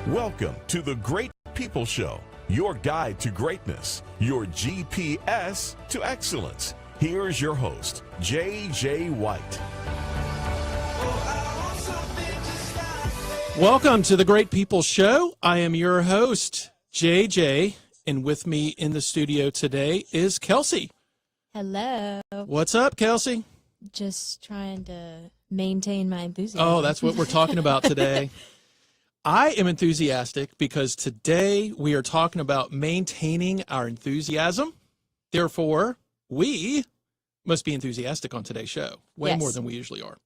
Welcome to the Great People Show, your guide to greatness, your GPS to excellence. Here's your host, J.J. White. Welcome to the Great People Show. I am your host, J.J., and with me in the studio today is Kelsey. Hello. What's up, Kelsey? Just trying to maintain my enthusiasm. Oh, that's what we're talking about today. I am enthusiastic because today we are talking about maintaining our enthusiasm. Therefore, we must be enthusiastic on today's show, way more than we usually are.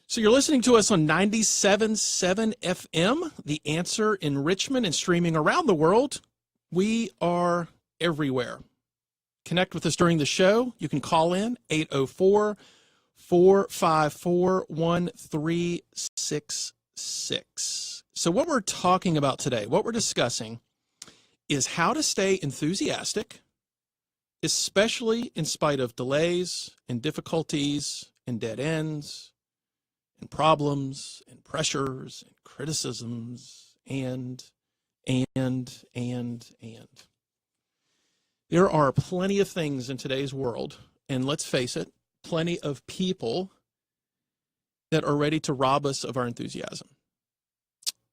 So you're listening to us on 97.7 FM, The Answer in Richmond, and streaming around the world. We are everywhere. Connect with us during the show. You can call in 804-454-1366. So what we're talking about today, what we're discussing, is how to stay enthusiastic, especially in spite of delays and difficulties and dead ends and problems and pressures and criticisms and. There are plenty of things in today's world, and let's face it, plenty of people that are ready to rob us of our enthusiasm.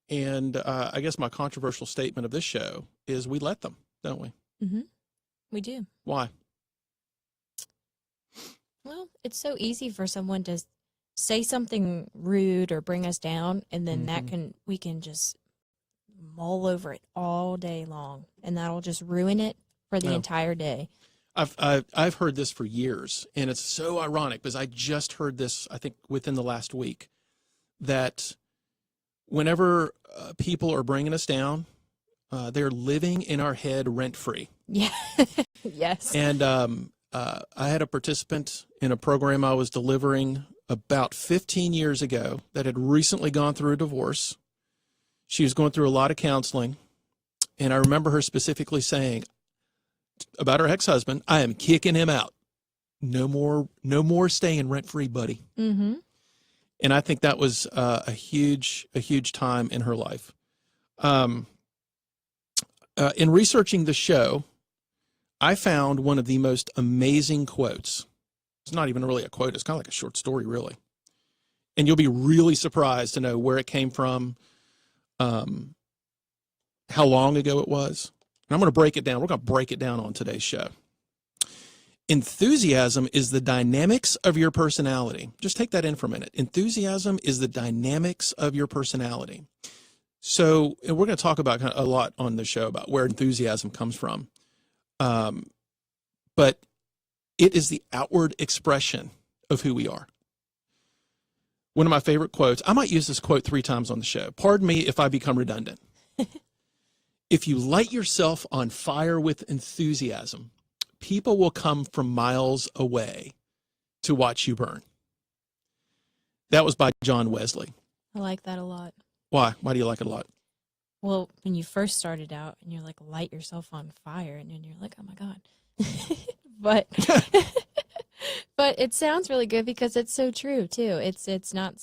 And I guess my controversial statement of this show is we let them, don't we? Mm-hmm. We do. Why? Well, it's so easy for someone to say something rude or bring us down, and then we can just mull over it all day long, and that'll just ruin it for the entire day. I've heard this for years, and it's so ironic because I just heard this, I think, within the last week, that whenever people are bringing us down, they're living in our head rent-free. Yeah. Yes. And I had a participant in a program I was delivering about 15 years ago that had recently gone through a divorce. She was going through a lot of counseling, and I remember her specifically saying about her ex-husband, I am kicking him out. No more staying rent-free, buddy. Mm-hmm. And I think that was a huge time in her life. In researching the show, I found one of the most amazing quotes. It's not even really a quote. It's kind of like a short story, really. And you'll be really surprised to know where it came from, how long ago it was. And I'm going to break it down. We're going to break it down on today's show. Enthusiasm is the dynamics of your personality. Just take that in for a minute. Enthusiasm is the dynamics of your personality. So and we're going to talk about a lot on the show about where enthusiasm comes from. But it is the outward expression of who we are. One of my favorite quotes, I might use this quote 3 times on the show. Pardon me if I become redundant. If you light yourself on fire with enthusiasm, people will come from miles away to watch you burn. That was by John Wesley. I like that a lot. Why? Why do you like it a lot? Well, when you first started out and you're like, light yourself on fire, and then you're like, oh my God. But but it sounds really good because it's so true too. It's not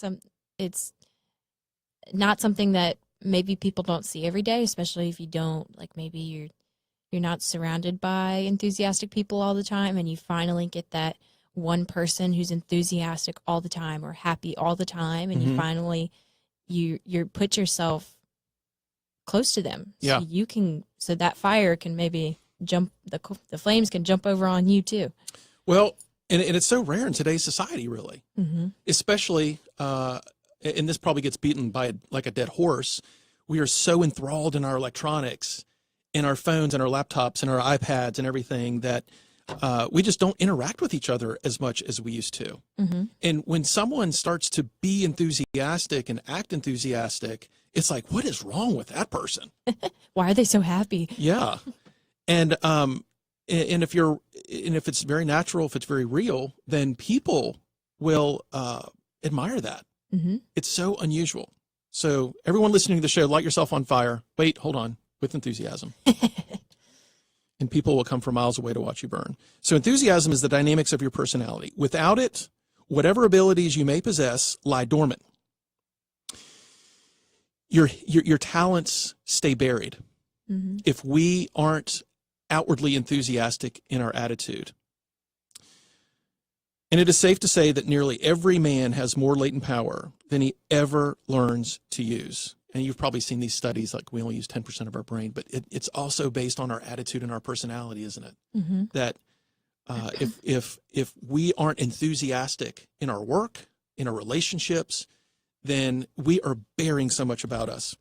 something that maybe people don't see every day, especially if you don't, like, maybe you're not surrounded by enthusiastic people all the time, and you finally get that one person who's enthusiastic all the time or happy all the time, and you finally you put yourself close to them. So so that fire can maybe jump, the flames can jump over on you too. Well, and it's so rare in today's society, really. Especially and this probably gets beaten by like a dead horse. We are so enthralled in our electronics, in our phones and our laptops and our iPads and everything that we just don't interact with each other as much as we used to. And when someone starts to be enthusiastic and act enthusiastic, it's like, what is wrong with that person? Why are they so happy? Yeah. And if it's very natural, if it's very real, then people will admire that. It's so unusual. So everyone listening to the show, light yourself on fire. Wait, hold on, with enthusiasm. And people will come from miles away to watch you burn. So enthusiasm is the dynamics of your personality. Without it, whatever abilities you may possess lie dormant. your talents stay buried if we aren't outwardly enthusiastic in our attitude. And it is safe to say that nearly every man has more latent power than he ever learns to use. And you've probably seen these studies, like we only use 10% of our brain, but it's also based on our attitude and our personality, isn't it? That if we aren't enthusiastic in our work, in our relationships, then we are bearing so much about us.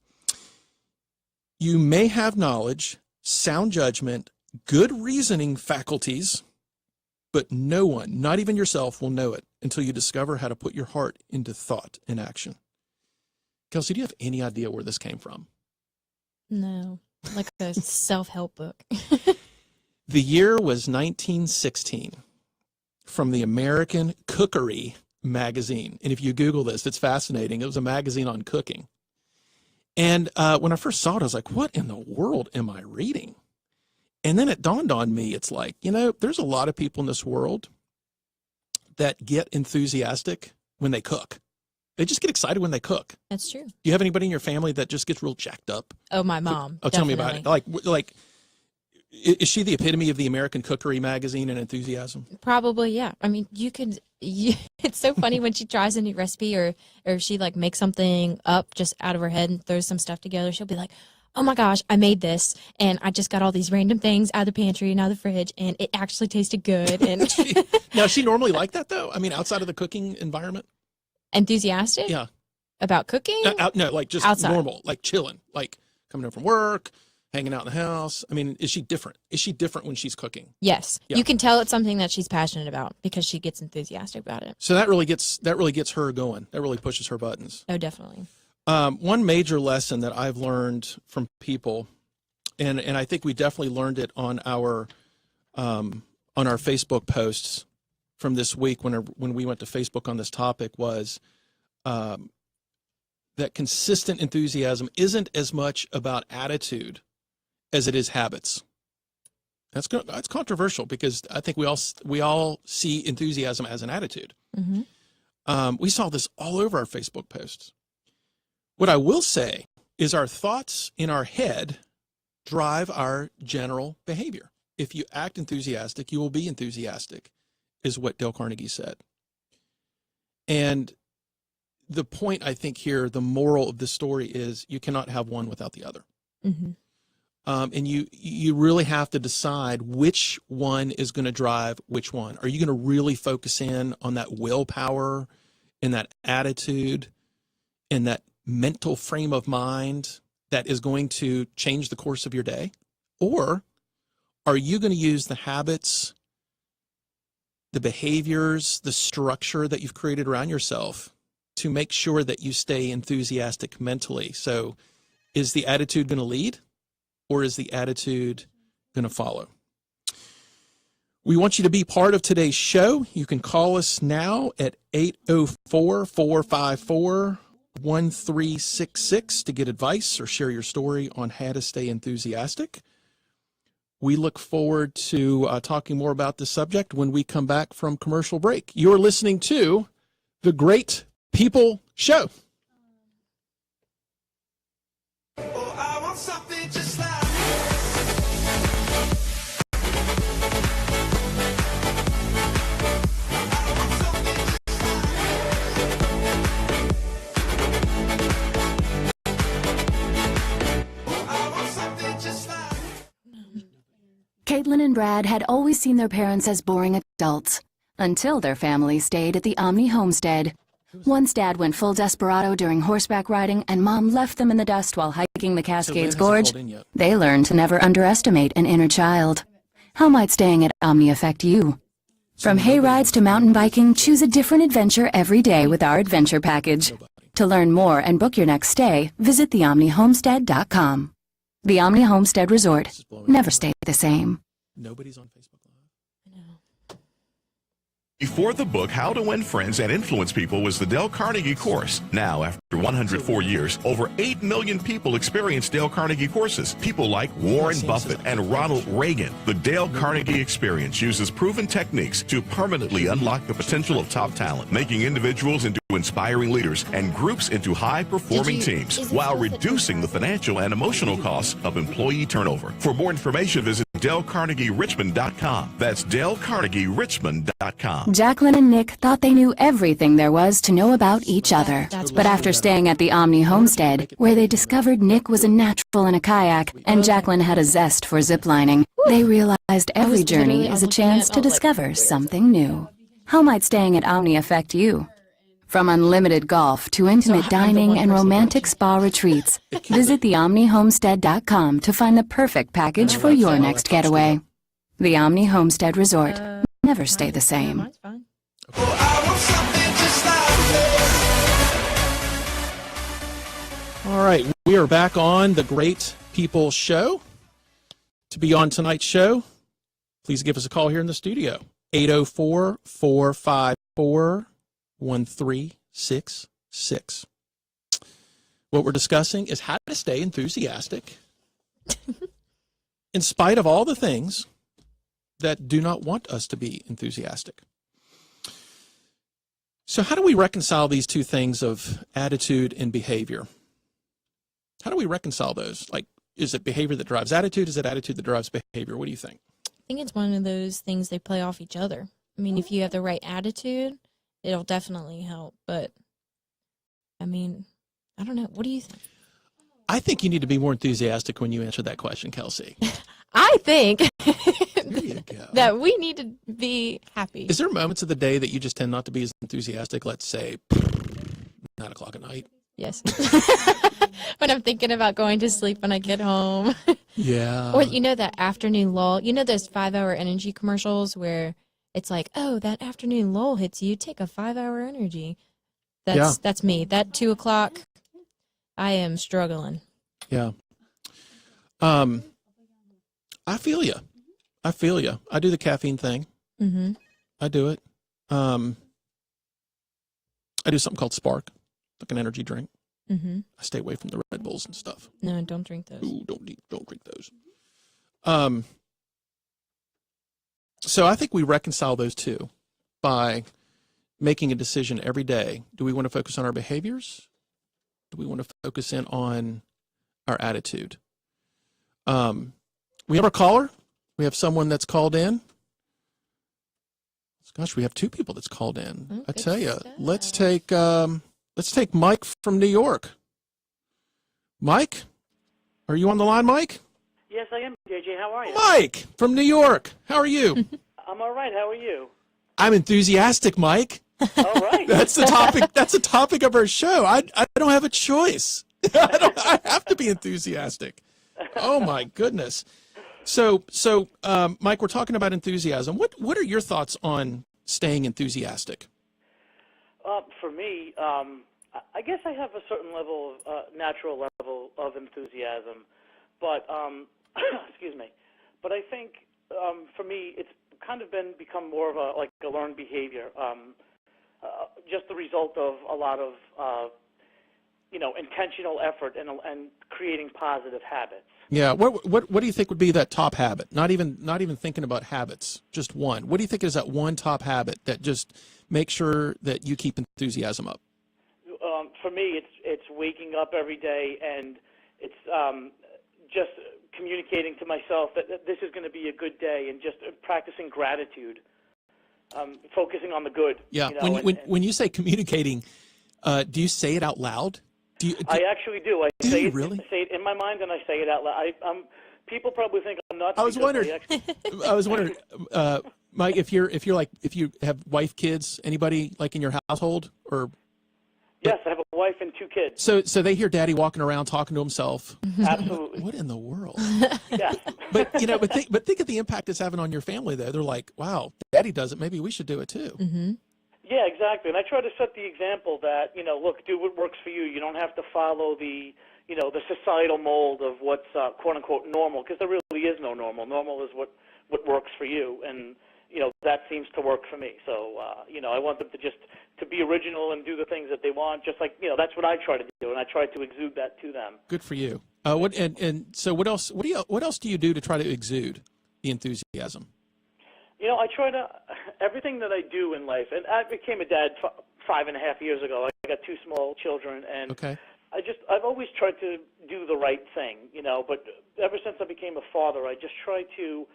You may have knowledge, sound judgment, good reasoning faculties, but no one, not even yourself, will know it until you discover how to put your heart into thought and action. Kelsey, do you have any idea where this came from? No, like a self-help book. The year was 1916 from the American Cookery magazine. And if you Google this, it's fascinating. It was a magazine on cooking. And when I first saw it, I was like, what in the world am I reading? And then it dawned on me, it's like, there's a lot of people in this world that get enthusiastic when they cook. They just get excited when they cook. That's true. Do you have anybody in your family that just gets real jacked up? Oh, my mom. Oh, tell me about it. Like, is she the epitome of the American Cookery magazine and enthusiasm? Probably, yeah. I mean, it's so funny when she tries a new recipe or she like makes something up just out of her head and throws some stuff together. She'll be like, oh my gosh, I made this and I just got all these random things out of the pantry and out of the fridge and it actually tasted good. And Now, is she normally like that though? I mean, outside of the cooking environment? Enthusiastic? Yeah. About cooking? No, like just outside. Normal, like chilling, like coming home from work, hanging out in the house. I mean, is she different? Is she different when she's cooking? Yes. Yeah. You can tell it's something that she's passionate about because she gets enthusiastic about it. So that really gets her going. That really pushes her buttons. Oh, definitely. One major lesson that I've learned from people, and I think we definitely learned it on our Facebook posts from this week when we went to Facebook on this topic, was that consistent enthusiasm isn't as much about attitude as it is habits. That's controversial because I think we all see enthusiasm as an attitude. We saw this all over our Facebook posts. What I will say is our thoughts in our head drive our general behavior. If you act enthusiastic, you will be enthusiastic, is what Dale Carnegie said. And the point, I think here, the moral of the story is you cannot have one without the other. And you really have to decide which one is going to drive which one. Are you going to really focus in on that willpower and that attitude and that mental frame of mind that is going to change the course of your day? Or are you going to use the habits, the behaviors, the structure that you've created around yourself to make sure that you stay enthusiastic mentally? So is the attitude going to lead, or is the attitude going to follow? We want you to be part of today's show. You can call us now at 804-454-1366 to get advice or share your story on how to stay enthusiastic. We look forward to talking more about this subject when we come back from commercial break. You're listening to The Great People Show. Oh, I want something just like Caitlin and Brad had always seen their parents as boring adults, until their family stayed at the Omni Homestead. Once Dad went full desperado during horseback riding and Mom left them in the dust while hiking the Cascades Gorge, they learned to never underestimate an inner child. How might staying at Omni affect you? From hay rides to mountain biking, choose a different adventure every day with our adventure package. To learn more and book your next stay, visit theomnihomestead.com. The Omni Homestead Resort. Never stay the same. Nobody's on Facebook Live. No. Before the book, How to Win Friends and Influence People was the Dale Carnegie course. Now, after 104 years, over 8 million people experience Dale Carnegie courses. People like Warren Buffett and Ronald Reagan. The Dale Carnegie experience uses proven techniques to permanently unlock the potential of top talent, making individuals into inspiring leaders and groups into high-performing teams, while reducing the financial and emotional costs of employee turnover. For more information, visit DaleCarnegieRichmond.com. That's DaleCarnegieRichmond.com. Jacqueline and Nick thought they knew everything there was to know about each other. But after staying at the Omni Homestead, where they discovered Nick was a natural in a kayak and Jacqueline had a zest for ziplining, they realized every journey is a chance to discover something new. How might staying at Omni affect you? From unlimited golf to intimate dining and romantic spa retreats, visit theomnihomestead.com to find the perfect package for your next getaway. The Omni Homestead Resort. Never stay the same. Oh, I want something just like this. All right, we are back on the Great People Show. To be on tonight's show, please give us a call here in the studio. 804-454-1366. What we're discussing is how to stay enthusiastic in spite of all the things that do not want us to be enthusiastic. So how do we reconcile these two things of attitude and behavior? How do we reconcile those? Like, is it behavior that drives attitude? Is it attitude that drives behavior? What do you think? I think it's one of those things they play off each other. I mean, if you have the right attitude, it'll definitely help. But, I mean, I don't know. What do you think? I think you need to be more enthusiastic when you answer that question, Kelsey. I think There you go. that we need to be happy. Is there moments of the day that you just tend not to be as enthusiastic? Let's say 9 o'clock at night. Yes. When I'm thinking about going to sleep when I get home. Yeah. Or, you know, that afternoon lull. You know those 5-hour energy commercials where it's like, oh, that afternoon lull hits you. Take a 5-hour energy. That's me. That 2 o'clock, I am struggling. Yeah. I feel you. I do the caffeine thing. Mm-hmm. I do it. I do something called Spark, like an energy drink. Mm-hmm. I stay away from the Red Bulls and stuff. No, don't drink those. Ooh, don't drink those. So I think we reconcile those two by making a decision every day. Do we want to focus on our behaviors? Do we want to focus in on our attitude? We have a caller. We have someone that's called in. Gosh, we have 2 people that's called in. Oh, I tell you, stuff. let's take Mike from New York. Mike, are you on the line, Mike? Yes, I am, JJ. How are you? Mike from New York. How are you? I'm all right. How are you? I'm enthusiastic, Mike. All right. That's the topic. That's the topic of our show. I don't have a choice. I have to be enthusiastic. Oh my goodness. So, Mike, we're talking about enthusiasm. What are your thoughts on staying enthusiastic? For me, I guess I have a certain level of natural level of enthusiasm, but excuse me. But I think for me, it's kind of become more of a learned behavior, just the result of a lot of intentional effort and creating positive habits. Yeah. What do you think would be that top habit? Not even thinking about habits, just one. What do you think is that one top habit that just makes sure that you keep enthusiasm up? For me, it's waking up every day and it's just communicating to myself that this is going to be a good day and just practicing gratitude, focusing on the good. Yeah. When you say communicating, do you say it out loud? I actually do. I Do say you it, really? say it in my mind, and I say it out loud. People probably think I'm nuts. I was wondering, Mike, if you have wife, kids, anybody like in your household, or yes, I have a wife and 2 kids. so they hear Daddy walking around talking to himself. Absolutely. What in the world? Yeah. But think of the impact it's having on your family. Though they're like, wow, Daddy does it. Maybe we should do it too. Mm-hmm. Yeah, exactly. And I try to set the example that, look, do what works for you. You don't have to follow the societal mold of what's quote unquote normal, because there really is no normal. Normal is what works for you. And that seems to work for me. So, I want them to be original and do the things that they want, just like, that's what I try to do, and I try to exude that to them. Good for you. So what else? What else do you do to try to exude the enthusiasm? I try to everything that I do in life, and I became a dad 5.5 years ago. I got 2 small children, and Okay. I've always tried to do the right thing, but ever since I became a father, I try to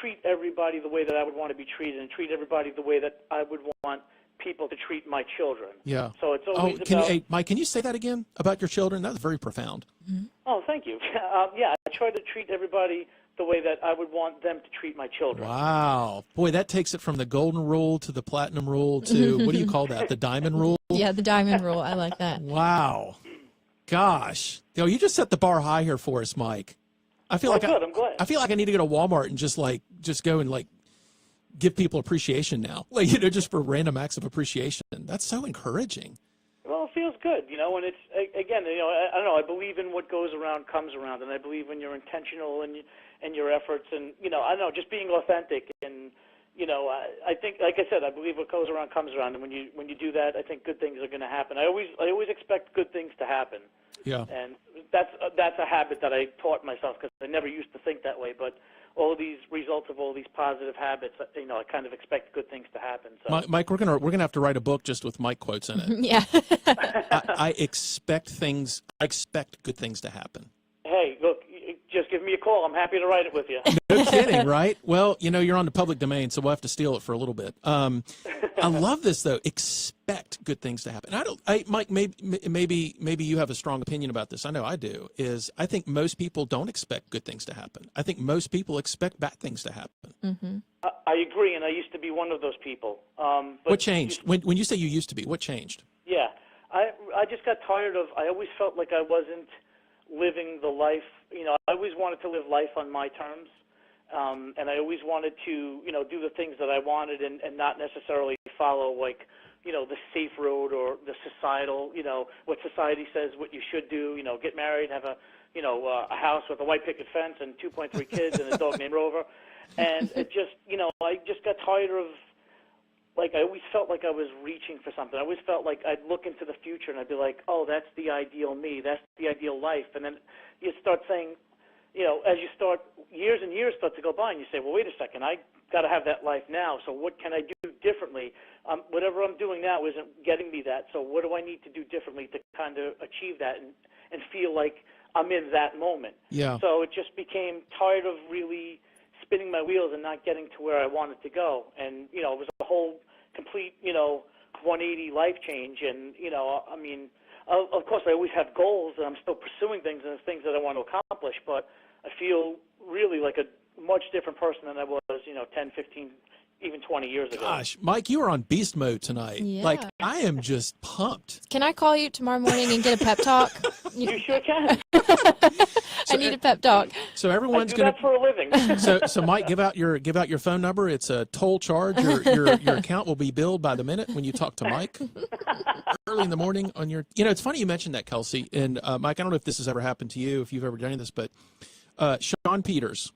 treat everybody the way that I would want to be treated, and treat everybody the way that I would want people to treat my children. Yeah. So it's always Mike, can you say that again about your children? That's very profound. Mm-hmm. Oh, thank you. I try to treat everybody the way that I would want them to treat my children. Wow. Boy, that takes it from the golden rule to the platinum rule to, what do you call that, the diamond rule? Yeah, the diamond rule. I like that. Wow. Gosh. You just set the bar high here for us, Mike. I feel like good. I'm glad. I feel like I need to go to Walmart and just go and give people appreciation now. Just for random acts of appreciation. That's so encouraging. Well, it feels good, and it's, again, I don't know, I believe in what goes around comes around, and I believe when you're intentional in your efforts, and, I don't know, just being authentic, and, I think, like I said, I believe what goes around comes around, and when you do that, I think good things are going to happen. I always expect good things to happen. Yeah. And that's a habit that I taught myself, because I never used to think that way, but all of these results of all these positive habits, I kind of expect good things to happen. So. Mike, we're gonna have to write a book just with Mike quotes in it. Yeah. I expect good things to happen. Hey, look, just give me a call. I'm happy to write it with you. No kidding, right? Well, you're on the public domain, so we'll have to steal it for a little bit. I love this though. Expect good things to happen. Mike, maybe you have a strong opinion about this. I know I do. I think most people don't expect good things to happen. I think most people expect bad things to happen. Mm-hmm. I agree, and I used to be one of those people. But what changed? When you say you used to be, what changed? Yeah, I just got tired of. I always felt like I wasn't living the life. I always wanted to live life on my terms. And I always wanted to, do the things that I wanted and not necessarily follow, the safe road or the societal, what society says what you should do, get married, have a house with a white picket fence and 2.3 kids and a dog named Rover. And it just, I just got tired of, I always felt like I was reaching for something. I always felt like I'd look into the future and I'd be like, oh, that's the ideal me. That's the ideal life. And then you start saying, as you start, years and years start to go by, and you say, well, wait a second, I got to have that life now, so what can I do differently? Whatever I'm doing now isn't getting me that, so what do I need to do differently to kind of achieve that and feel like I'm in that moment? Yeah. So it just became tired of really spinning my wheels and not getting to where I wanted to go. And, it was a whole complete, 180 life change. And, of course, I always have goals, and I'm still pursuing things and things that I want to accomplish, but I feel really like a much different person than I was, 10, 15, even 20 years ago. Gosh, Mike, you are on beast mode tonight. Yeah. I am just pumped. Can I call you tomorrow morning and get a pep talk? You sure can. I need a pep talk. So everyone's I do going that for a living. So Mike, give out your phone number. It's a toll charge. Your account will be billed by the minute when you talk to Mike early in the morning on your. It's funny you mentioned that, Kelsey, and Mike. I don't know if this has ever happened to you, if you've ever done this, but Sean Peters,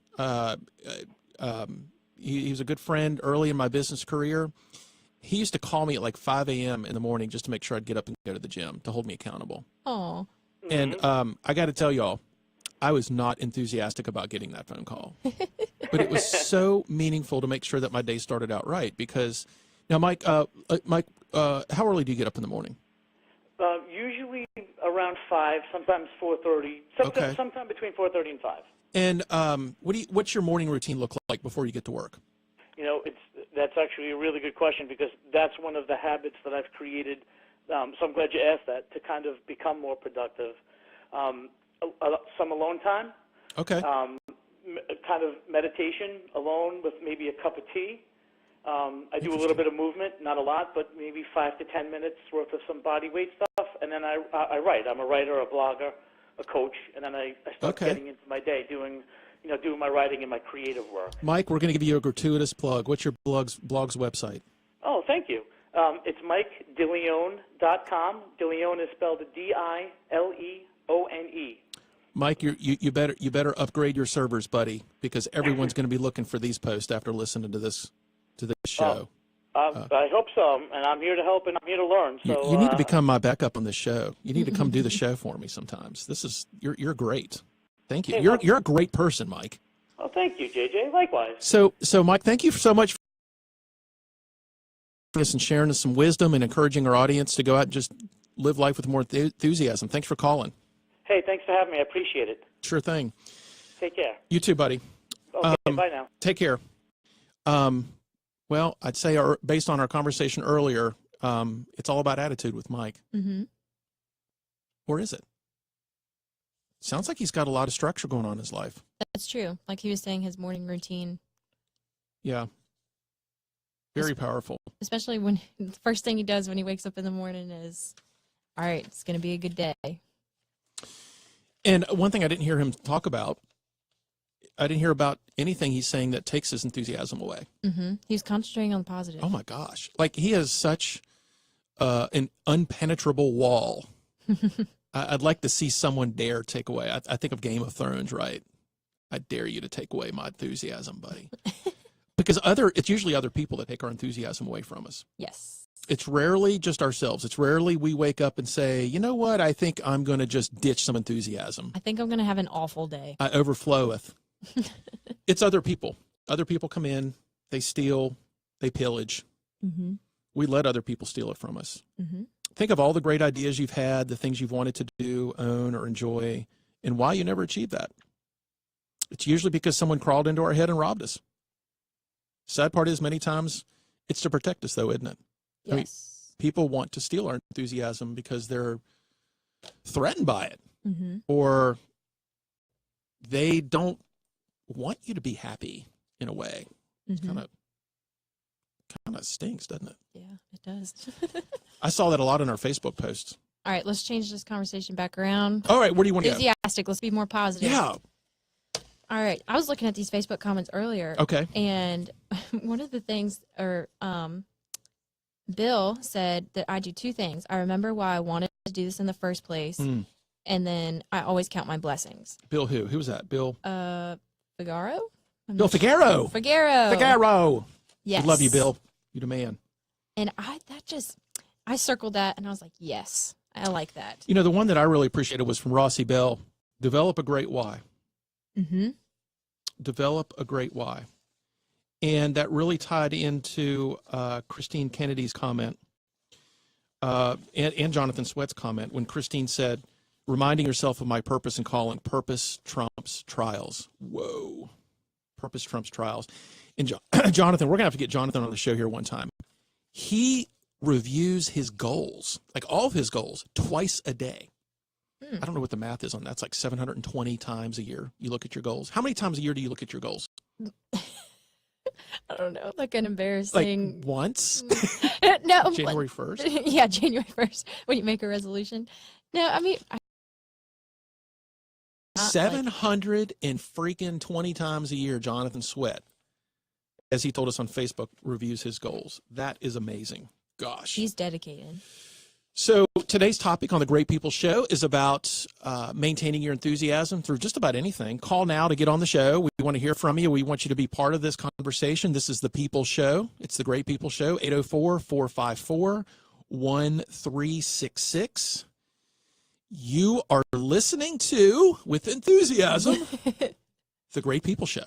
he was a good friend early in my business career. He used to call me at 5 a.m. in the morning just to make sure I'd get up and go to the gym to hold me accountable. Oh. And I got to tell y'all, I was not enthusiastic about getting that phone call. But it was so meaningful to make sure that my day started out right. Because now, Mike, how early do you get up in the morning? Usually around 5, sometimes 4:30. Okay. Sometime between 4:30 and 5. And what's your morning routine look like before you get to work? That's actually a really good question, because that's one of the habits that I've created. So I'm glad you asked that, to kind of become more productive. Some alone time. Okay. Kind of meditation alone with maybe a cup of tea. I do a little bit of movement, not a lot, but maybe 5 to 10 minutes worth of some body weight stuff. And then I write. I'm a writer, a blogger, a coach, and then I start getting into my day doing my writing and my creative work. Mike, we're going to give you a gratuitous plug. What's your blog's website? Oh, thank you. It's MikeDeLeone.com. DeLeone is spelled D-I-L-E-O-N-E. Mike, you better upgrade your servers, buddy, because everyone's going to be looking for these posts after listening to this show. I hope so, and I'm here to help and I'm here to learn. So You need to become my backup on this show. You need to come do the show for me sometimes. You're great. Thank you. Hey, You're a great person, Mike. Oh, thank you, JJ. Likewise. So Mike, thank you so much for us and sharing us some wisdom and encouraging our audience to go out and just live life with more enthusiasm. Thanks for calling. Hey, thanks for having me. I appreciate it. Sure thing. Take care. You too, buddy. Okay, bye now. Take care. Well, I'd say based on our conversation earlier, it's all about attitude with Mike. Mm-hmm. Or is it? Sounds like he's got a lot of structure going on in his life. That's true. Like he was saying, his morning routine. Yeah. Very powerful. Especially when the first thing he does when he wakes up in the morning is, all right, it's going to be a good day. And one thing I didn't hear him talk about, I didn't hear about anything he's saying that takes his enthusiasm away. Mm-hmm. He's concentrating on the positive. Oh, my gosh. Like he has such an unpenetrable wall. I'd like to see someone dare take away. I think of Game of Thrones, right? I dare you to take away my enthusiasm, buddy. Because it's usually other people that take our enthusiasm away from us. Yes. It's rarely just ourselves. It's rarely we wake up and say, you know what, I think I'm going to just ditch some enthusiasm. I think I'm going to have an awful day. I overfloweth. It's other people. Other people come in, they steal, they pillage. Mm-hmm. We let other people steal it from us. Mm-hmm. Think of all the great ideas you've had, the things you've wanted to do, own, or enjoy, and why you never achieved that. It's usually because someone crawled into our head and robbed us. Sad part is many times it's to protect us, though, isn't it? Yes. I mean, people want to steal our enthusiasm because they're threatened by it, Mm-hmm. or they don't want you to be happy in a way. Mm-hmm. Kind of stinks, doesn't it? Yeah, it does. I saw that a lot in our Facebook posts. All right, let's change this conversation back around. All right, where do you want to go? Enthusiastic. Let's be more positive. Yeah. All right. I was looking at these Facebook comments earlier. Okay. And one of the things, Bill said that I do two things. I remember why I wanted to do this in the first place, and then I always count my blessings. Bill who? Who was that? Bill? Figaro? Bill Figueroa. Figaro. Yes. We love you, Bill. You're the man. And I circled that, and I was like, yes, I like that. You know, the one that I really appreciated was from Rossi Bell. Develop a great why. Mm-hmm. Develop a great why. And that really tied into Christine Kennedy's comment and Jonathan Sweat's comment when Christine said, reminding yourself of my purpose and calling. Purpose trumps trials. Whoa. Purpose trumps trials. And Jonathan, we're going to have to get Jonathan on the show here one time. He reviews his goals, like all of his goals, twice a day. I don't know what the math is on that. It's like 720 times a year you look at your goals. How many times a year do you look at your goals? I don't know, like an embarrassing. Like once? No. January 1st? Yeah, January 1st, when you make a resolution. No, I mean. 700 and freaking 20 times a year, Jonathan Sweat, as he told us on Facebook, reviews his goals. That is amazing. Gosh. He's dedicated. So today's topic on the Great People Show is about maintaining your enthusiasm through just about anything. Call now to get on the show. We want to hear from you. We want you to be part of this conversation. This is the People Show. It's the Great People Show, 804-454-1366. You are listening to, with enthusiasm, the Great People Show.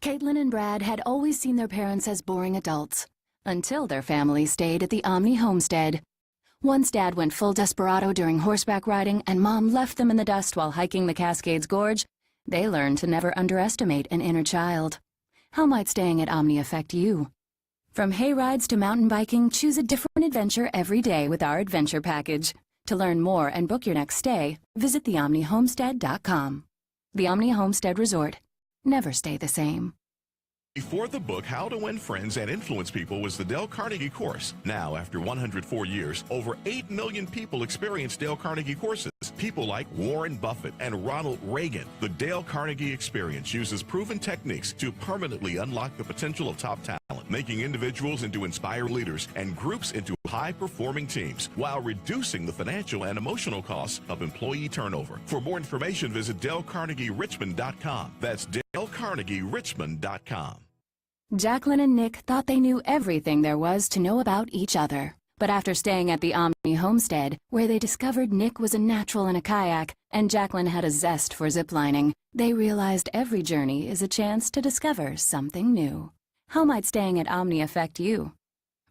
Caitlin and Brad had always seen their parents as boring adults, until their family stayed at the Omni homestead. Once Dad went full desperado during horseback riding and Mom left them in the dust while hiking the Cascades Gorge, they learned to never underestimate an inner child. How might staying at Omni affect you? From hay rides to mountain biking, choose a different adventure every day with our adventure package. To learn more and book your next stay, visit theomnihomestead.com. The Omni Homestead Resort. Never stay the same. Before the book, How to Win Friends and Influence People was the Dale Carnegie course. Now, after 104 years, over 8 million people experience Dale Carnegie courses. People like Warren Buffett and Ronald Reagan. The Dale Carnegie experience uses proven techniques to permanently unlock the potential of top talent, making individuals into inspired leaders and groups into high-performing teams, while reducing the financial and emotional costs of employee turnover. For more information, visit DaleCarnegieRichmond.com. That's DaleCarnegieRichmond.com. Jacqueline and Nick thought they knew everything there was to know about each other. But after staying at the Omni homestead, where they discovered Nick was a natural in a kayak and Jacqueline had a zest for ziplining, they realized every journey is a chance to discover something new. How might staying at Omni affect you?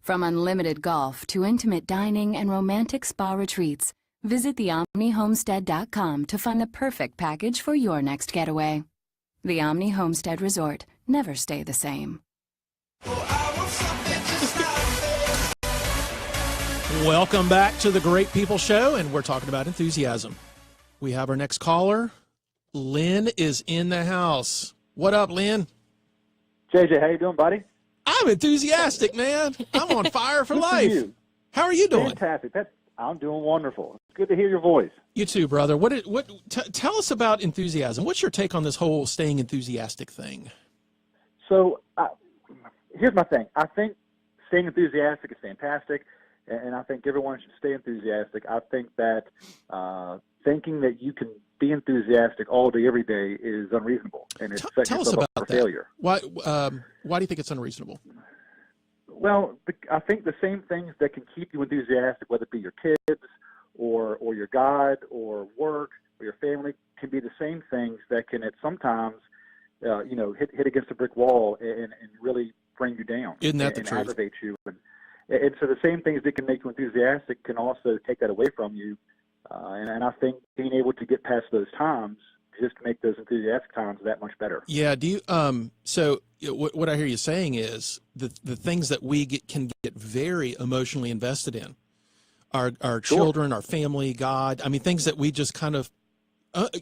From unlimited golf to intimate dining and romantic spa retreats, visit theomnihomestead.com to find the perfect package for your next getaway. The Omni Homestead Resort. Never stay the same. Welcome back to the Great People Show, and we're talking about enthusiasm. We have our next caller. Lin is in the house. What up, Lin? JJ, how you doing, buddy? I'm enthusiastic, man. I'm on fire for Good life. you. How are you doing? Fantastic. I'm doing wonderful. It's good to hear your voice. You too, brother. Tell us about enthusiasm. What's your take on this whole staying enthusiastic thing? So here's my thing. I think staying enthusiastic is fantastic, and I think everyone should stay enthusiastic. I think that thinking that you can be enthusiastic all day, every day is unreasonable, and it's setting tell us yourself about up for that. failure. Why do you think it's unreasonable? Well, I think the same things that can keep you enthusiastic, whether it be your kids or your God or work or your family, can be the same things that can at sometimes hit against a brick wall and really bring you down. Isn't that the and truth? aggravate you. And so the same things that can make you enthusiastic can also take that away from you. And I think being able to get past those times just make those enthusiastic times that much better. Yeah. Do you? So what I hear you saying is the things that we can get very emotionally invested in, our children, our family, God. I mean, things that we just kind of,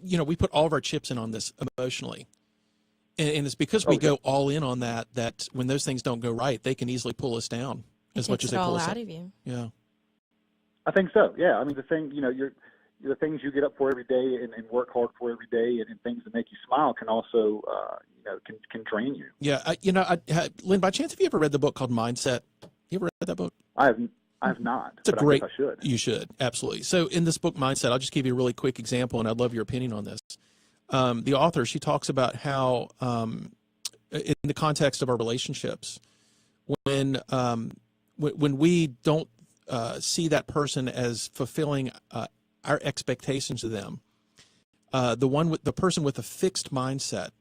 we put all of our chips in on this emotionally. And it's because we go all in on that when those things don't go right, they can easily pull us down as much as they pull us up. It takes it all out of you. Yeah. I think so. Yeah. I mean, the things you get up for every day and work hard for every day and things that make you smile can also, can drain you. Yeah. Lin, by chance, have you ever read the book called Mindset? You ever read that book? I have not. It's a great. I should. You should. Absolutely. So in this book, Mindset, I'll just give you a really quick example, and I'd love your opinion on this. The author, she talks about how, in the context of our relationships, when we don't see that person as fulfilling our expectations of them, the person with a fixed mindset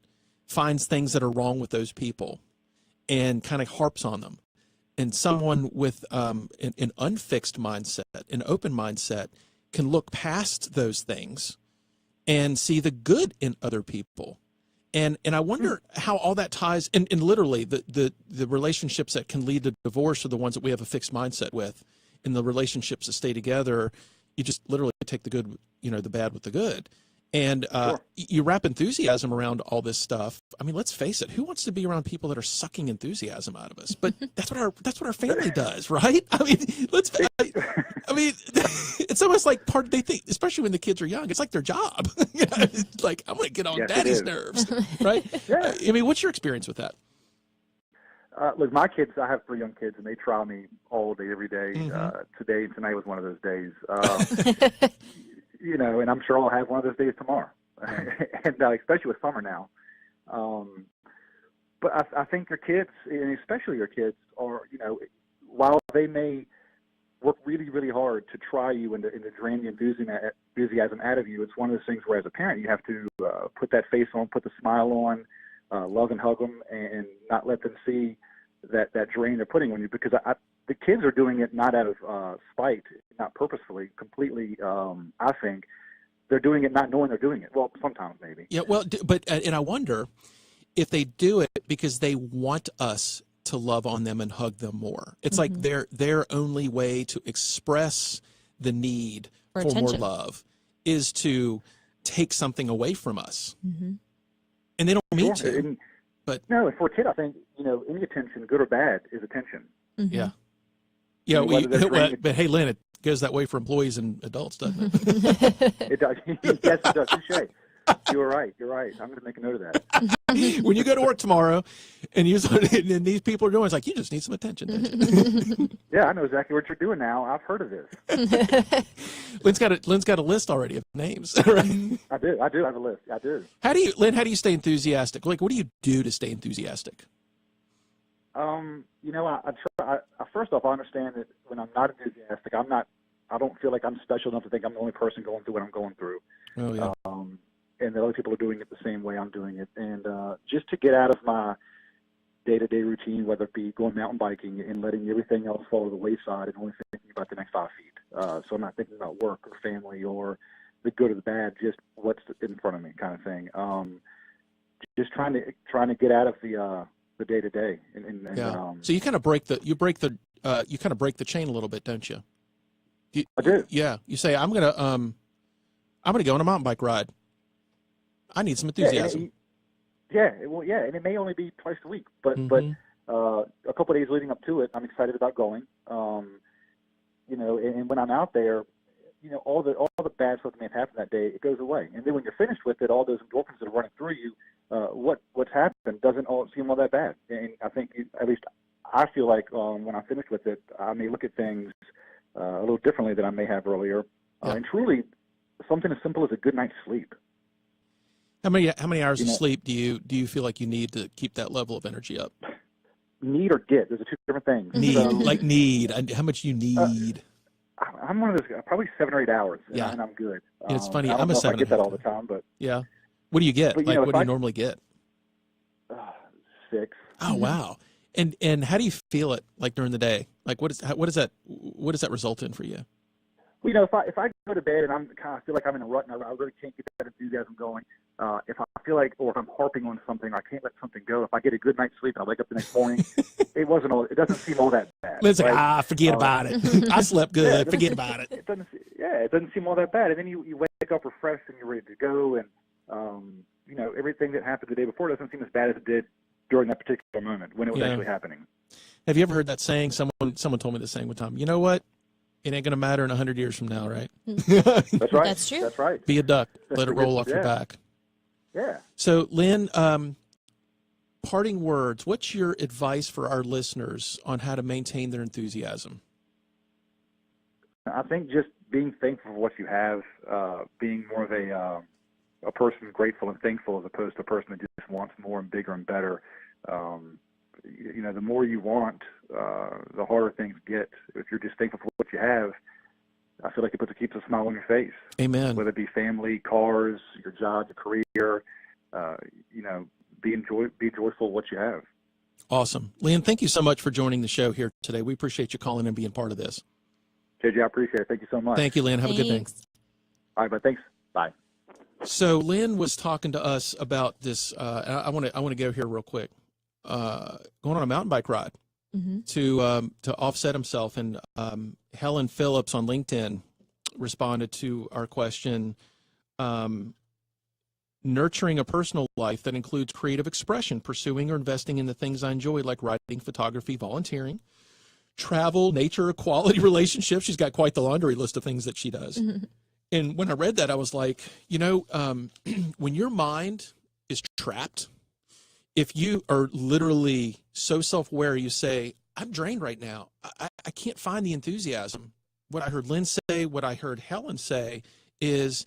finds things that are wrong with those people and kind of harps on them. And someone with an unfixed mindset, an open mindset, can look past those things and see the good in other people. And I wonder how all that ties, and literally the relationships that can lead to divorce are the ones that we have a fixed mindset with. In the relationships that stay together, you just literally take the good, the bad with the good. And you wrap enthusiasm around all this stuff. I mean, let's face it. Who wants to be around people that are sucking enthusiasm out of us? But that's what our family does, right? I mean, it's almost like they think, especially when the kids are young, it's like their job. It's like, I'm going to get on daddy's nerves, right? Yeah. I mean, what's your experience with that? Look, my kids, I have 3 young kids, and they try me all day, every day. Mm-hmm. Today and tonight was one of those days. And I'm sure I'll have one of those days tomorrow, and especially with summer now. But I think your kids, and especially your kids, are, while they may work really, really hard to try you and to drain the enthusiasm out of you, it's one of those things where as a parent you have to put that face on, put the smile on, love and hug them, and not let them see that drain they're putting on you, because the kids are doing it not out of spite, not purposefully, completely. I think they're doing it not knowing they're doing it. Well, sometimes maybe. Yeah, well, and I wonder if they do it because they want us to love on them and hug them more. It's like their only way to express the need for more love is to take something away from us. Mm-hmm. And they don't mean to. No, and for a kid, I think, any attention, good or bad, is attention. Mhm. Yeah. Yeah, Whether they're draining- but hey, Lynn, it goes that way for employees and adults, doesn't it? It does. Yes, it does. Touche. You're right. I'm going to make a note of that. When you go to work tomorrow and and these people are doing, it's like, you just need some attention. Don't you? Yeah, I know exactly what you're doing now. I've heard of this. Lynn's got a list already of names, right? I do have a list. I do. Lynn, how do you stay enthusiastic? Like, what do you do to stay enthusiastic? First off, I understand that when I'm not enthusiastic, I don't feel like I'm special enough to think I'm the only person going through what I'm going through. Oh, yeah. And that other people are doing it the same way I'm doing it. And just to get out of my day-to-day routine, whether it be going mountain biking and letting everything else fall to the wayside and only thinking about the next 5 feet. So I'm not thinking about work or family or the good or the bad, just what's in front of me kind of thing. Just trying to get out of the day-to-day. So you kind of break the chain a little bit, don't you? I do. Yeah. You say, I'm gonna go on a mountain bike ride. I need some enthusiasm. And it may only be twice a week, but a couple of days leading up to it, I'm excited about going. And when I'm out there, all the bad stuff that may have happened that day, it goes away. And then when you're finished with it, all those endorphins that are running through you, what's happened doesn't seem all that bad. And I think, at least I feel like when I'm finished with it, I may look at things a little differently than I may have earlier. And truly, something as simple as a good night's sleep. How many hours of sleep do you feel like you need to keep that level of energy up? Need or get? Those are two different things. Need. How much you need? I'm one of those, probably 7 or 8 hours, and I'm good. It's funny. I'm a 7. I get that all the time, but yeah. What do you get? But, what do you normally get? 6. Oh wow! And how do you feel it like during the day? Like what does that result in for you? Well, if I go to bed and I'm kind of feel like I'm in a rut and I really can't get that enthusiasm going, if I feel like, or if I'm harping on something, or I can't let something go. If I get a good night's sleep and I wake up the next morning, it doesn't seem all that bad. It's like, forget about it. I slept good. Forget about it. It doesn't seem all that bad. And then you wake up refreshed and you're ready to go. And everything that happened the day before doesn't seem as bad as it did during that particular moment when it was actually happening. Have you ever heard that saying? Someone told me the saying one time. You know what? It ain't going to matter in 100 years from now, right? That's right. That's true. That's right. Be a duck. Let it roll off your back. Yeah. So, Lynn, parting words. What's your advice for our listeners on how to maintain their enthusiasm? I think just being thankful for what you have, being more of a person grateful and thankful as opposed to a person that just wants more and bigger and better. The more you want, the harder things get. If you're just thankful for what you have, I feel like it keeps a smile on your face. Amen. Whether it be family, cars, your job, your career, be joyful what you have. Awesome. Lynn, thank you so much for joining the show here today. We appreciate you calling and being part of this. JJ, I appreciate it. Thank you so much. Thank you, Lynn. Have a good day. All right, but thanks. Bye. So Lynn was talking to us about this. I want to go here real quick. Going on a mountain bike ride to offset himself, and Helen Phillips on LinkedIn responded to our question. Nurturing a personal life that includes creative expression, pursuing or investing in the things I enjoy, like writing, photography, volunteering, travel, nature, quality relationships. She's got quite the laundry list of things that she does. And when I read that, I was like, when your mind is trapped, if you are literally so self-aware, you say, I'm drained right now. I can't find the enthusiasm. What I heard Lynn say, what I heard Helen say is,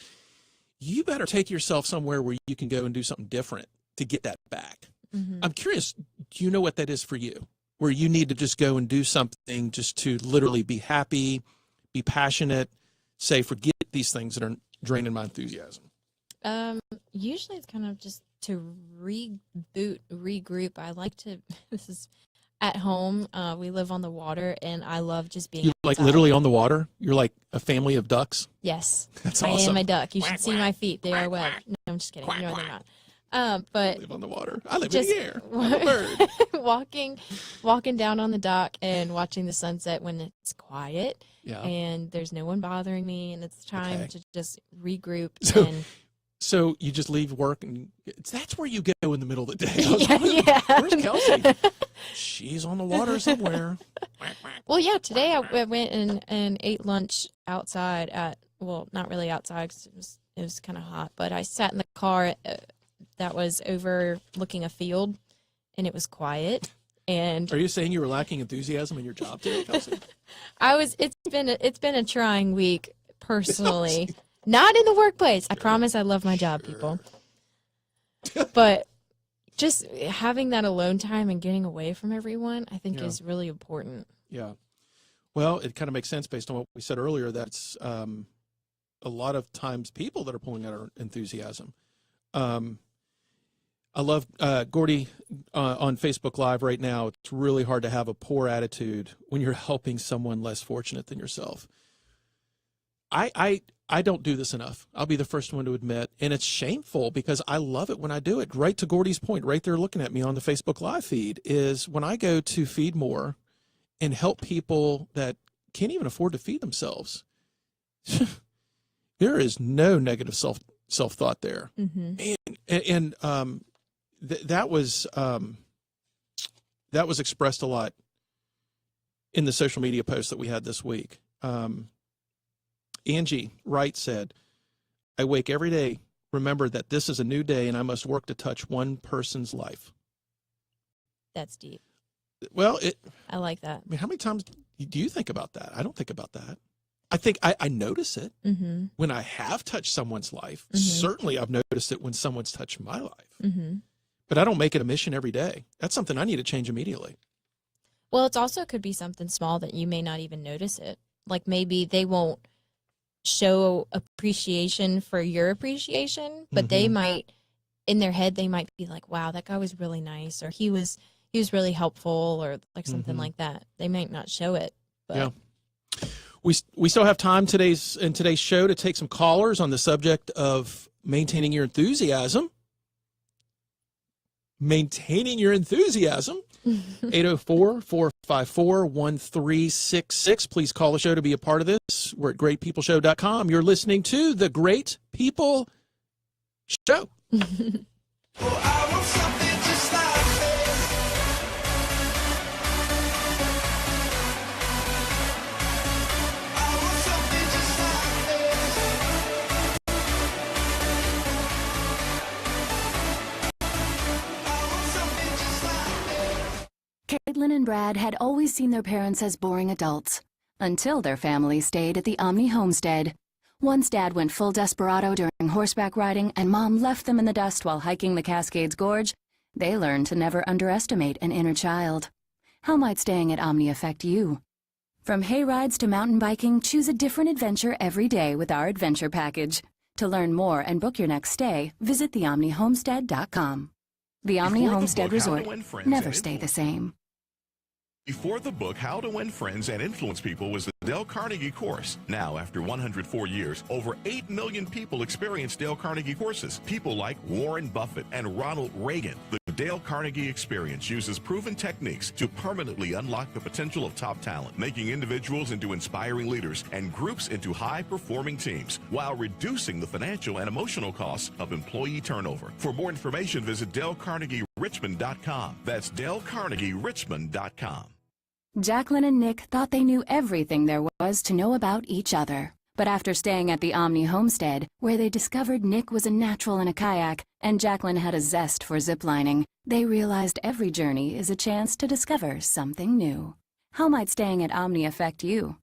you better take yourself somewhere where you can go and do something different to get that back. I'm curious, do you know what that is for you? Where you need to just go and do something just to literally be happy, be passionate, say, forget these things that are draining my enthusiasm? Usually it's kind of just to regroup. I like to, this is at home. We live on the water, and I love just being You're like outside. literally on the water? You're like a family of ducks? Yes. That's I awesome. am a duck. You should see my feet. They are webbed. No, I'm just kidding. No, they're not. But I live on the water. I live just in the air. I'm a bird. walking down on the dock and watching the sunset when it's quiet Yeah. and there's no one bothering me, and it's time Okay. to just regroup. So- And So you just leave work, and that's where you go in the middle of the day. I was Yeah, like, yeah. Where's Kelsey? She's on the water somewhere. Well, yeah, today I went and ate lunch outside at, well, not really outside 'cause it was kind of hot, but I sat in the car that was overlooking a field, and it was quiet. And Are you saying you were lacking enthusiasm in your job today, Kelsey? it's been a trying week personally. Not in the workplace. I promise I love my job, people. But just having that alone time and getting away from everyone, I think is really important. Yeah. Well, it kind of makes sense based on what we said earlier. That's a lot of times people that are pulling out our enthusiasm. I love Gordy on Facebook Live right now. It's really hard to have a poor attitude when you're helping someone less fortunate than yourself. I don't do this enough. I'll be the first one to admit. And it's shameful because I love it when I do it. Right to Gordy's point, right there looking at me on the Facebook Live feed, is when I go to feed more and help people that can't even afford to feed themselves. There is no negative self-thought there. Mm-hmm. And that was expressed a lot in the social media posts that we had this week. Angie Wright said, I wake every day, remember that this is a new day and I must work to touch one person's life. That's deep. Well, I like that. I mean, how many times do you think about that? I don't think about that. I think I notice it when I have touched someone's life. Certainly I've noticed it when someone's touched my life. But I don't make it a mission every day. That's something I need to change immediately. Well, it's also could be something small that you may not even notice it. Like maybe they won't show appreciation for your appreciation, but they might, in their head, they might be like, wow, that guy was really nice, or he was really helpful, or like something like that. They might not show it, but yeah. We still have time in today's show to take some callers on the subject of maintaining your enthusiasm. Maintaining your enthusiasm. 804-454-1366. Please call the show to be a part of this. We're at greatpeopleshow.com. You're listening to The Great People Show. Oh, I want something just like this. I want something just like this. I want something just like this. Caitlin and Brad had always seen their parents as boring adults, until their family stayed at the Omni homestead. Once Dad went full desperado during horseback riding and Mom left them in the dust while hiking the Cascades Gorge, they learned to never underestimate an inner child. How might staying at Omni affect you? From hay rides to mountain biking, choose a different adventure every day with our adventure package. To learn more and book your next stay, visit theomnihomestead.com. The Omni Before the Homestead book, How to Resort. Win Friends Never and stay the Influence same. Before the book, How to Win Friends and Influence People was the Dale Carnegie course. Now, after 104 years, over 8 million people experience Dale Carnegie courses. People like Warren Buffett and Ronald Reagan. The Dale Carnegie experience uses proven techniques to permanently unlock the potential of top talent, making individuals into inspiring leaders and groups into high-performing teams, while reducing the financial and emotional costs of employee turnover. For more information, visit DaleCarnegieRichmond.com. That's DaleCarnegieRichmond.com. Jacqueline and Nick thought they knew everything there was to know about each other. But after staying at the Omni homestead, where they discovered Nick was a natural in a kayak and Jacqueline had a zest for ziplining, they realized every journey is a chance to discover something new. How might staying at Omni affect you?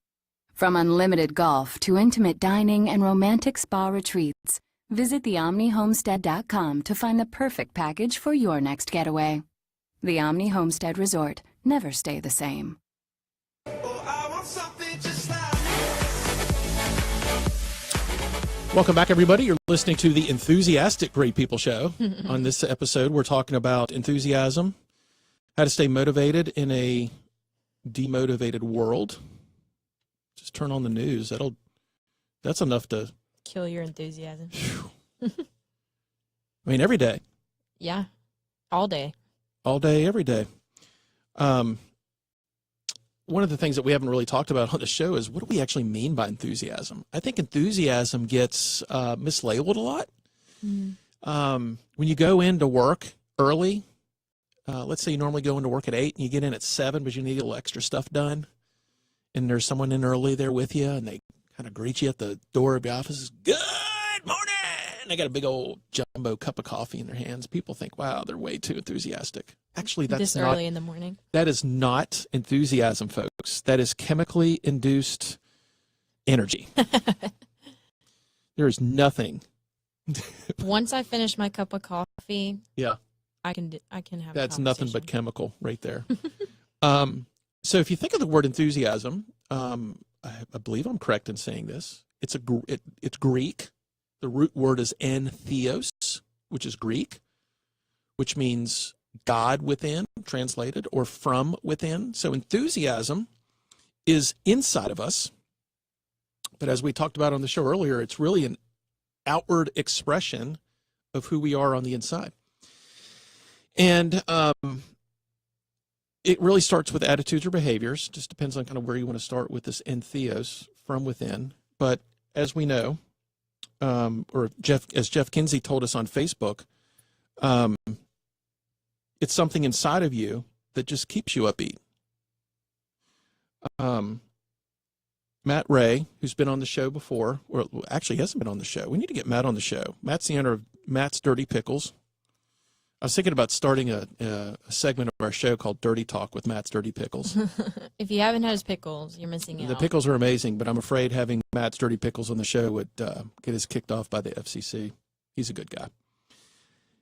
From unlimited golf to intimate dining and romantic spa retreats, visit theomnihomestead.com to find the perfect package for your next getaway. The Omni Homestead Resort. Never stay the same. Oh, I want something just like Welcome back, everybody. You're listening to the Enthusiastic Great People Show. On this episode, we're talking about enthusiasm, how to stay motivated in a demotivated world. Just turn on the news. That's enough to kill your enthusiasm. I mean, every day. Yeah, all day. All day, every day. One of the things that we haven't really talked about on the show is what do we actually mean by enthusiasm? I think enthusiasm gets mislabeled a lot. When you go into work early, let's say you normally go into work at 8 and you get in at 7, but you need a little extra stuff done, and there's someone in early there with you, and they kind of greet you at the door of the office. Good morning. They got a big old jumbo cup of coffee in their hands. People think, wow, they're way too enthusiastic. Actually, that's this not early in the morning. That is not enthusiasm, folks. That is chemically induced energy. There is nothing. Once I finish my cup of coffee, Yeah, I can have. that's a nothing but conversation. chemical right there. So if you think of the word enthusiasm, I believe I'm correct in saying this. It's Greek. The root word is entheos, which is Greek, which means God within, translated, or from within. So enthusiasm is inside of us. But as we talked about on the show earlier, it's really an outward expression of who we are on the inside. And it really starts with attitudes or behaviors. Just depends on kind of where you want to start with this entheos, from within. But as we know, as Jeff Kinsey told us on Facebook, it's something inside of you that just keeps you upbeat. Matt Ray, who's been on the show before, or actually hasn't been on the show. We need to get Matt on the show. Matt's the owner of Matt's Dirty Pickles. I was thinking about starting a segment of our show called Dirty Talk with Matt's Dirty Pickles. If you haven't had his pickles, you're missing out. The pickles are amazing, but I'm afraid having Matt's Dirty Pickles on the show would get us kicked off by the FCC. He's a good guy.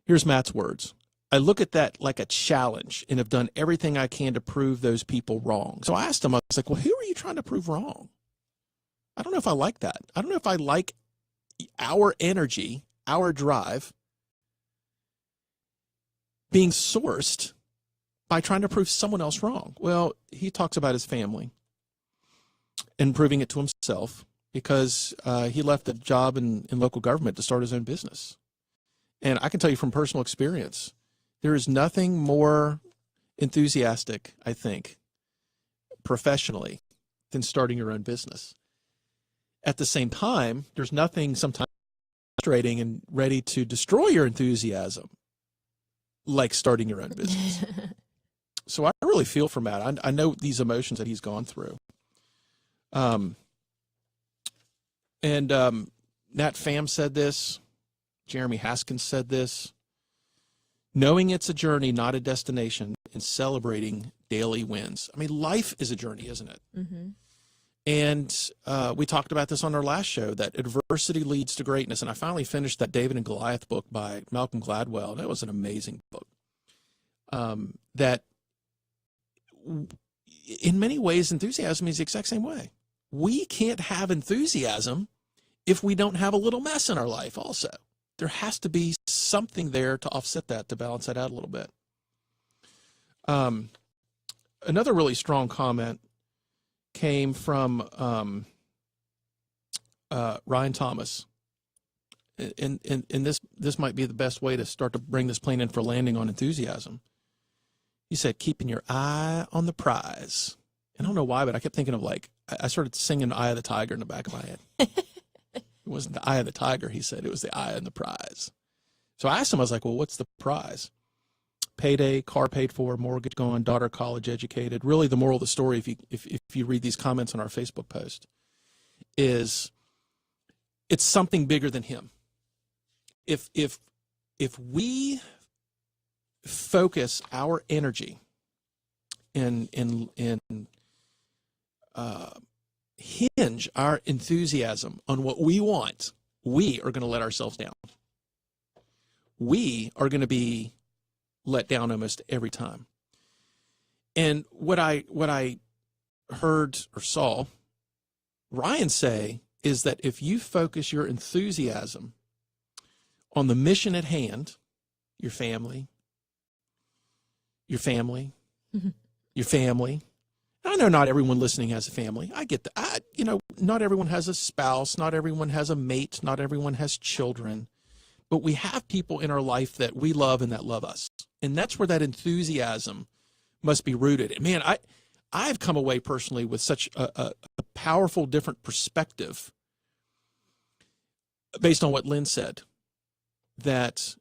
Here's Matt's words. I look at that like a challenge and have done everything I can to prove those people wrong. So I asked him, I was like, well, who are you trying to prove wrong? I don't know if I like that. I don't know if I like our energy, our drive, being sourced by trying to prove someone else wrong. Well, he talks about his family and proving it to himself because he left a job in local government to start his own business. And I can tell you from personal experience, there is nothing more enthusiastic, I think, professionally, than starting your own business. At the same time, there's nothing sometimes frustrating and ready to destroy your enthusiasm like starting your own business. So I really feel for Matt. I know these emotions that he's gone through. Nat Pham said this. Jeremy Haskins said this. Knowing it's a journey, not a destination, and celebrating daily wins. I mean, life is a journey, isn't it? Mm-hmm. And we talked about this on our last show, that adversity leads to greatness. And I finally finished that David and Goliath book by Malcolm Gladwell. That was an amazing book. That in many ways, enthusiasm is the exact same way. We can't have enthusiasm if we don't have a little mess in our life also. There has to be something there to offset that, to balance that out a little bit. Another really strong comment came from Ryan Thomas. And this might be the best way to start to bring this plane in for landing on enthusiasm. He said, keeping your eye on the prize. And I don't know why, but I kept thinking of I started singing Eye of the Tiger in the back of my head. It wasn't the eye of the tiger, he said. It was the eye on the prize. So I asked him, I was like, well, what's the prize? Payday, car paid for, mortgage gone, daughter college educated. Really, the moral of the story, if you read these comments on our Facebook post, is it's something bigger than him. If we focus our energy and hinge our enthusiasm on what we want, we are going to let ourselves down. We are going to be let down almost every time. And what I heard or saw Ryan say is that if you focus your enthusiasm on the mission at hand, your family, Mm-hmm. your family. I know not everyone listening has a family. I get that. Not everyone has a spouse. Not everyone has a mate. Not everyone has children. But we have people in our life that we love and that love us. And that's where that enthusiasm must be rooted. And man, I've come away personally with such a powerful, different perspective based on what Lynn said. that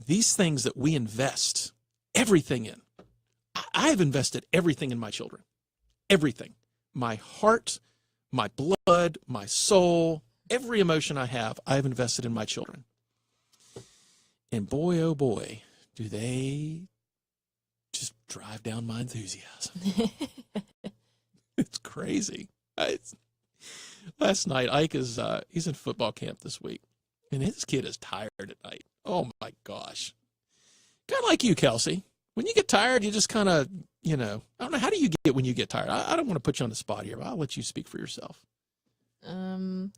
these things that we invest everything in, I have invested everything in my children, everything, my heart, my blood, my soul, every emotion I have invested in my children. And boy, oh boy, do they just drive down my enthusiasm. It's crazy. Last night, Ike is he's in football camp this week, and his kid is tired at night. Oh my gosh. Kind of like you, Kelsey. When you get tired, you just kind of, I don't know, how do you get when you get tired? I don't want to put you on the spot here, but I'll let you speak for yourself. I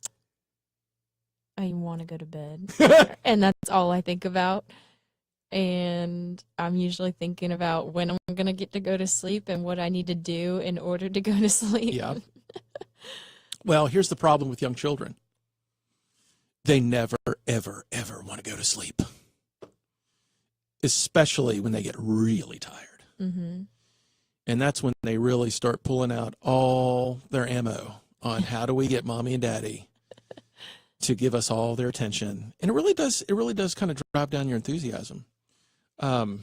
want to go to bed, and that's all I think about. And I'm usually thinking about when I'm going to get to go to sleep and what I need to do in order to go to sleep. Yeah. Well, here's the problem with young children. They never, ever, ever want to go to sleep, especially when they get really tired. Mm-hmm. And that's when they really start pulling out all their ammo on how do we get mommy and daddy to give us all their attention. And it really does kind of drive down your enthusiasm. I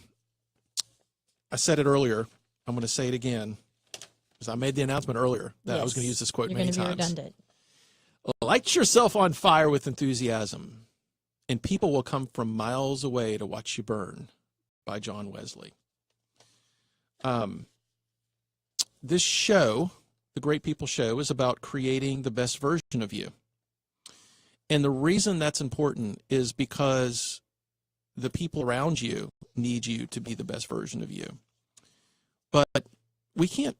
said it earlier. I'm going to say it again because I made the announcement earlier that I was going to use this quote many times. You're going to be redundant. Light yourself on fire with enthusiasm, and people will come from miles away to watch you burn, by John Wesley. This show, the Great People Show, is about creating the best version of you. And the reason that's important is because the people around you need you to be the best version of you. But we can't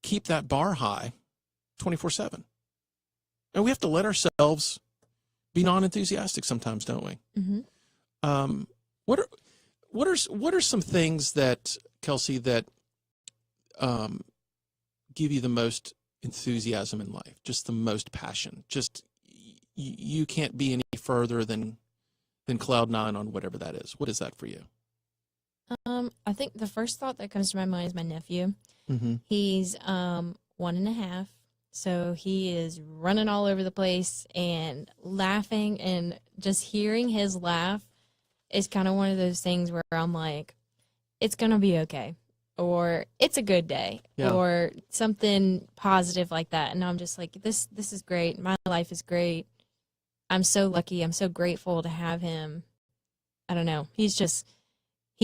keep that bar high 24/7. And we have to let ourselves be non-enthusiastic sometimes, don't we? Mm-hmm. What are some things that, Kelsey, that give you the most enthusiasm in life, just the most passion? Just you can't be any further than cloud nine on whatever that is. What is that for you? I think the first thought that comes to my mind is my nephew. Mm-hmm. He's 1.5, so he is running all over the place and laughing, and just hearing his laugh is kind of one of those things where I'm like, it's gonna be okay, or it's a good day, or something positive like that. And I'm just like, this is great. My life is great. I'm so lucky. I'm so grateful to have him. I don't know. He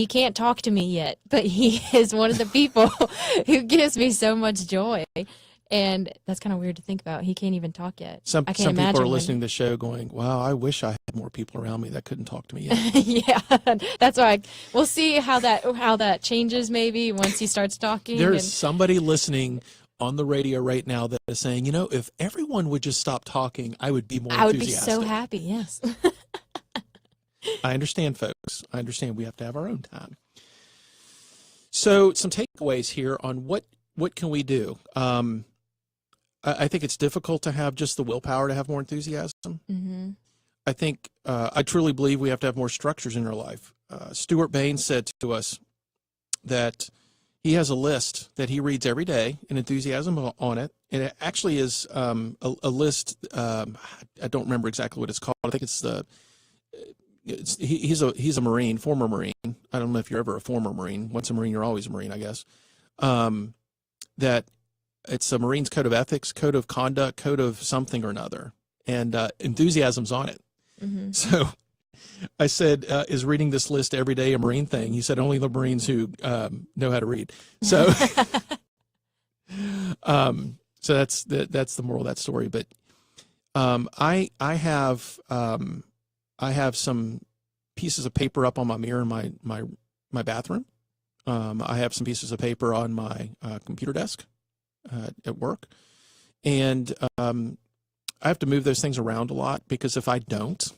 can't talk to me yet, but he is one of the people who gives me so much joy. And that's kind of weird to think about. He can't even talk yet. Some people are listening to the show going, wow, I wish I had more people around me that couldn't talk to me yet. Yeah, that's why we'll see how that changes maybe once he starts talking. There's somebody listening on the radio right now that is saying, if everyone would just stop talking, I would be more enthusiastic. I would be so happy, yes. I understand, folks. I understand we have to have our own time. So some takeaways here on what can we do. I think it's difficult to have just the willpower to have more enthusiasm. Mm-hmm. I think I truly believe we have to have more structures in our life. Stuart Bain said to us that he has a list that he reads every day, and enthusiasm on it. And it actually is a list. I don't remember exactly what it's called. I think he's a Marine, former Marine. I don't know if you're ever a former Marine. Once a Marine, you're always a Marine, I guess. That it's a Marine's code of ethics, code of conduct, code of something or another, and enthusiasm's on it. Mm-hmm. So I said, is reading this list every day a Marine thing? He said, only the Marines who know how to read. So, so that's the moral of that story. But I have some pieces of paper up on my mirror in my bathroom. I have some pieces of paper on my computer desk at work, and I have to move those things around a lot because if I don't,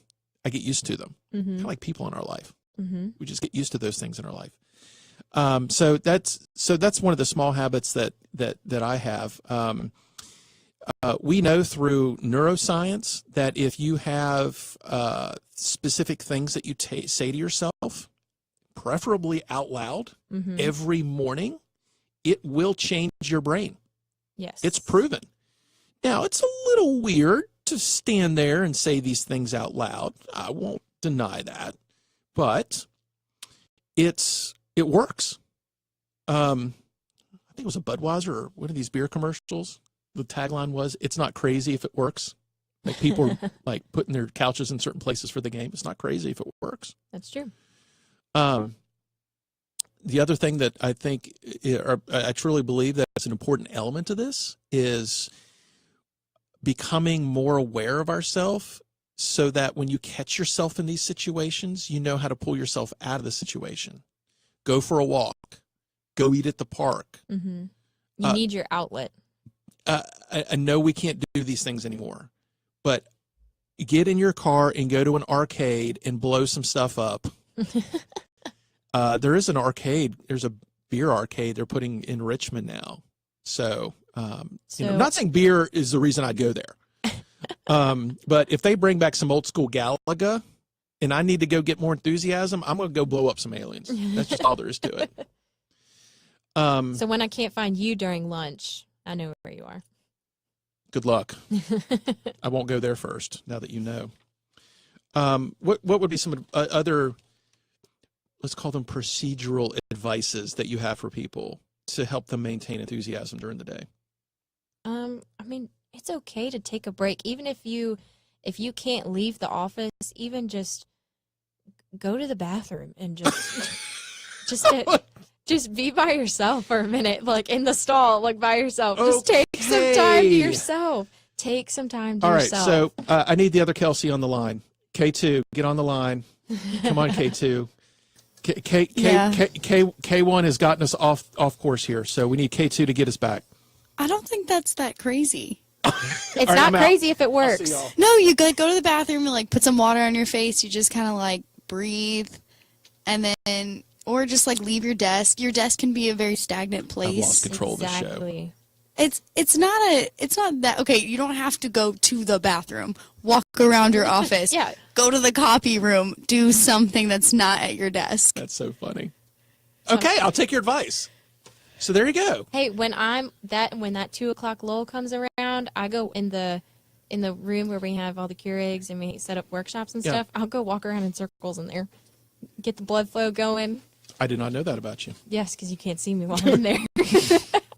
I get used to them. Mm-hmm. Kind of like people in our life. Mm-hmm. We just get used to those things in our life. So that's one of the small habits that I have. We know through neuroscience that if you have specific things that you say to yourself, preferably out loud, mm-hmm. every morning, it will change your brain. Yes. It's proven. Now, it's a little weird to stand there and say these things out loud. I won't deny that, but it works. I think it was a Budweiser or one of these beer commercials. The tagline was, "It's not crazy if it works." Like people are like putting their couches in certain places for the game. It's not crazy if it works. That's true. The other thing that I think, I truly believe that it's an important element to this is becoming more aware of ourselves so that when you catch yourself in these situations, you know how to pull yourself out of the situation. Go for a walk. Go eat at the park. Mm-hmm. You need your outlet. I know we can't do these things anymore, but get in your car and go to an arcade and blow some stuff up. There is an arcade. There's a beer arcade they're putting in Richmond now. So, I'm not saying beer is the reason I'd go there. But if they bring back some old school Galaga and I need to go get more enthusiasm, I'm going to go blow up some aliens. That's just all there is to it. So when I can't find you during lunch, I know where you are. Good luck. I won't go there first, now that you know. What would be some other, let's call them procedural advices that you have for people to help them maintain enthusiasm during the day? I mean, it's okay to take a break. Even if you can't leave the office, even just go to the bathroom and just be by yourself for a minute, like in the stall, like by yourself. Just take some time to yourself. Take some time to yourself. All right, so I need the other Kelsey on the line. K2, get on the line. Come on, K2. K1 has gotten us off course here, so we need K2 to get us back. I don't think that's that crazy. It's not crazy if it works. No, you go to the bathroom and like put some water on your face. You just kind of like breathe, and then or just like leave your desk. Your desk can be a very stagnant place. I've lost control of the show. It's not that okay. You don't have to go to the bathroom. Walk around your office. Yeah. Go to the copy room. Do something that's not at your desk. That's so funny. Okay, I'll take your advice. So there you go. Hey, when that 2:00 lull comes around, I go in the room where we have all the Keurigs and we set up workshops and stuff. I'll go walk around in circles in there, get the blood flow going. I did not know that about you. Yes, because you can't see me while I'm in there.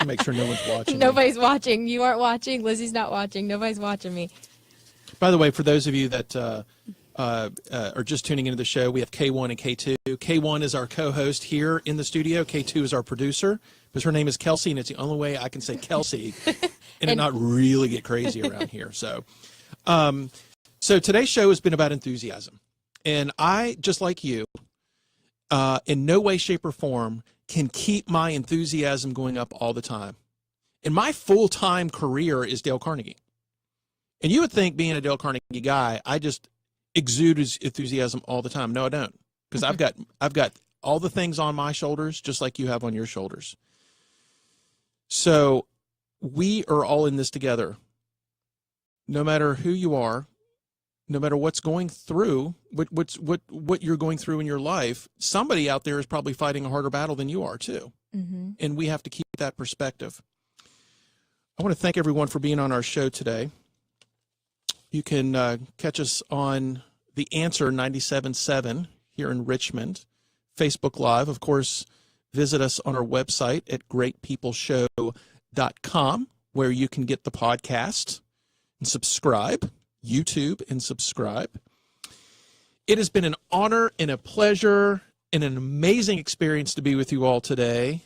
Make sure no one's watching. Nobody's watching. You aren't watching. Lizzie's not watching. Nobody's watching me. By the way, for those of you that are just tuning into the show, we have K1 and K2. K1 is our co-host here in the studio. K2 is our producer, because her name is Kelsey, and it's the only way I can say Kelsey and it not really get crazy around here. So, so today's show has been about enthusiasm, and I, just like you, in no way, shape, or form can keep my enthusiasm going up all the time. And my full-time career is Dale Carnegie. And you would think, being a Dale Carnegie guy, I just exude enthusiasm all the time. No, I don't, because I've got all the things on my shoulders, just like you have on your shoulders. So we are all in this together. No matter who you are, no matter what's going through, what you're going through in your life, somebody out there is probably fighting a harder battle than you are too. Mm-hmm. And we have to keep that perspective. I want to thank everyone for being on our show today. You can catch us on The Answer 97.7 here in Richmond, Facebook Live. Of course, visit us on our website at greatpeopleshow.com, where you can get the podcast and subscribe, YouTube and subscribe. It has been an honor and a pleasure and an amazing experience to be with you all today.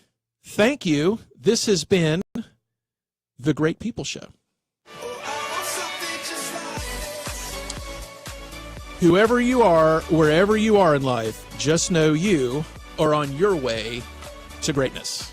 Thank you. This has been The Great People Show. Whoever you are, wherever you are in life, just know you are on your way to greatness.